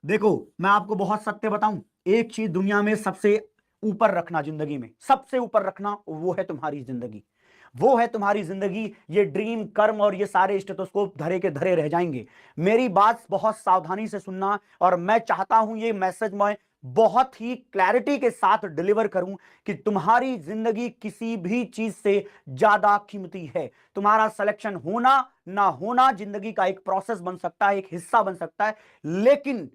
देखो, मैं आपको बहुत सत्य बताऊं, एक चीज दुनिया में सबसे ऊपर रखना, जिंदगी में सबसे ऊपर रखना, वो है तुम्हारी जिंदगी। वो है तुम्हारी जिंदगी। ये ड्रीम, कर्म और ये सारे स्टेथोस्कोप धरे के धरे रह जाएंगे। मेरी बात बहुत सावधानी से सुनना, और मैं चाहता हूं ये मैसेज मैं बहुत ही क्लैरिटी के साथ डिलीवर करूं कि तुम्हारी जिंदगी किसी भी चीज से ज्यादा कीमती है। तुम्हारा सिलेक्शन होना ना होना जिंदगी का एक प्रोसेस बन सकता है, एक हिस्सा बन सकता है, लेकिन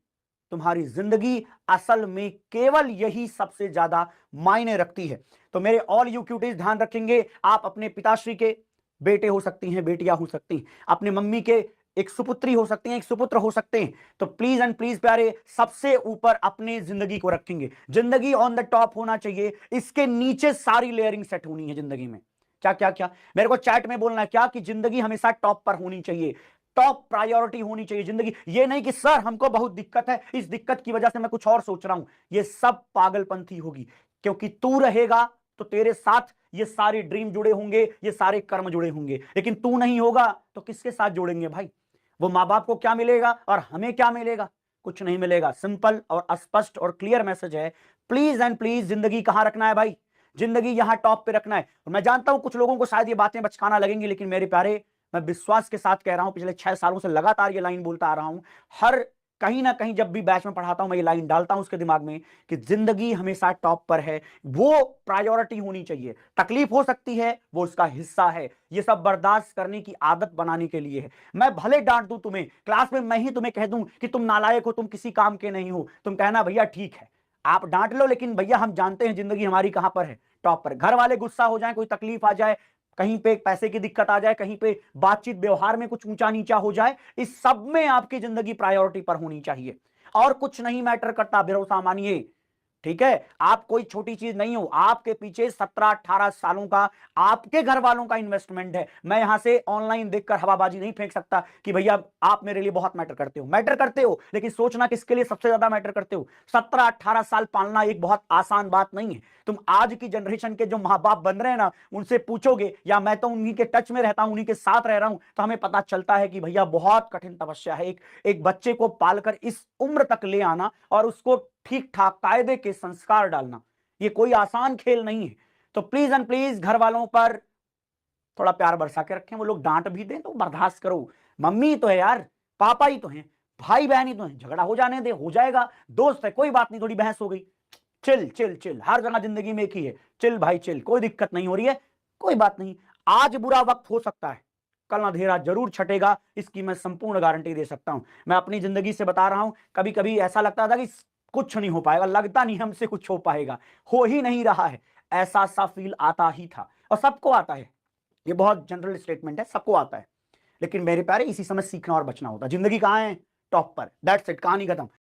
तुम्हारी जिंदगी असल में केवल यही सबसे ज्यादा मायने रखती है। तो मेरे ऑल यू क्यूटीज ध्यान रखेंगे, आप अपने पिताश्री के बेटे हो सकती हैं, बेटियां हो सकती हैं, अपने मम्मी के एक सुपुत्री हो सकती हैं, एक सुपुत्र हो सकते हैं। तो प्लीज एंड प्लीज प्यारे, सबसे ऊपर अपने जिंदगी को रखेंगे। जिंदगी ऑन द टॉप होना चाहिए, इसके नीचे सारी लेयरिंग सेट होनी है जिंदगी में। क्या क्या क्या मेरे को चैट में बोलना है क्या कि जिंदगी हमेशा टॉप पर होनी चाहिए, टॉप प्रायोरिटी होनी चाहिए जिंदगी। ये नहीं कि सर हमको बहुत दिक्कत है, इस दिक्कत की वजह से मैं कुछ और सोच रहा हूं। ये सब पागलपंथी होगी, क्योंकि तू रहेगा तो तेरे साथ ये सारे ड्रीम जुड़े होंगे, ये सारे कर्म जुड़े होंगे, लेकिन तू नहीं होगा तो किसके साथ जुड़ेंगे भाई? वो माँ बाप को क्या मिलेगा और हमें क्या मिलेगा? कुछ नहीं मिलेगा। सिंपल और स्पष्ट और क्लियर मैसेज है, प्लीज एंड प्लीज जिंदगी कहां रखना है भाई? जिंदगी यहां टॉप पे रखना है। और मैं जानता हूं कुछ लोगों को शायद ये बातें बचकाना लगेंगी, लेकिन मेरे प्यारे, मैं विश्वास के साथ कह रहा हूं, पिछले 6 सालों से लगातार ये लाइन बोलता आ रहा हूं। हर कहीं ना कहीं जब भी बैच में पढ़ाता हूं, मैं ये लाइन डालता हूं उसके दिमाग में कि जिंदगी हमेशा टॉप पर है, वो प्रायोरिटी होनी चाहिए। तकलीफ हो सकती है, वो उसका हिस्सा है। ये सब बर्दाश्त करने की आदत बनाने के लिए है। मैं भले डांट दूं तुम्हें क्लास में, मैं ही तुम्हें कह दूं कि तुम नालायक हो, तुम किसी काम के नहीं हो, तुम कहना भैया ठीक है, आप डांट लो, लेकिन भैया हम जानते हैं जिंदगी हमारी कहां पर है, टॉप पर। घर वाले गुस्सा हो जाए, कोई तकलीफ आ जाए, कहीं पे पैसे की दिक्कत आ जाए, कहीं पे बातचीत व्यवहार में कुछ ऊंचा नीचा हो जाए, इस सब में आपकी जिंदगी प्रायोरिटी पर होनी चाहिए। और कुछ नहीं मैटर करता, भरोसा मानिए। ठीक है, आप कोई छोटी चीज नहीं हो, आपके पीछे 17-18 सालों का आपके घर वालों का इन्वेस्टमेंट है। मैं यहां से ऑनलाइन देखकर हवाबाजी नहीं फेंक सकता कि भैया आप मेरे लिए बहुत मैटर करते हो। मैटर करते हो, लेकिन सोचना किसके लिए सबसे ज्यादा मैटर करते हो। 17-18 साल पालना एक बहुत आसान बात नहीं है। तुम आज की जनरेशन के जो माँ बाप बन रहे हैं ना, उनसे पूछोगे, या मैं तो उन्हीं के टच में रहता हूं, उन्हीं के साथ रह रहा हूं, तो हमें पता चलता है कि भैया बहुत कठिन तपस्या है एक बच्चे को पालकर इस उम्र तक ले आना और उसको ठीक ठाक कायदे के संस्कार डालना। ये कोई आसान खेल नहीं है। तो प्लीज एंड प्लीज घर वालों पर थोड़ा प्यार बरसा के रखें। वो लोग डांट भी दें तो बर्दाश्त करो, मम्मी ही तो है यार, पापा ही तो हैं, भाई बहन ही तो हैं, झगड़ा हो जाने दे, हो जाएगा, दोस्त है, कोई बात नहीं, थोड़ी बहस हो गई, चिल चिल चिल, हर जगह जिंदगी में एक ही है, चिल भाई चिल, कोई दिक्कत नहीं हो रही है, कोई बात नहीं। आज बुरा वक्त हो सकता है, कल अंधेरा जरूर छटेगा, इसकी मैं संपूर्ण गारंटी दे सकता हूं। मैं अपनी जिंदगी से बता रहा हूं, कभी कभी ऐसा लगता था कि कुछ नहीं हो पाएगा, लगता नहीं हमसे कुछ हो पाएगा, हो ही नहीं रहा है, ऐसा सा फील आता ही था। और सबको आता है, ये बहुत जनरल स्टेटमेंट है, सबको आता है। लेकिन मेरे प्यारे, इसी समय सीखना और बचना होता है। जिंदगी कहां है? टॉप पर, दैट्स इट, कहानी खत्म।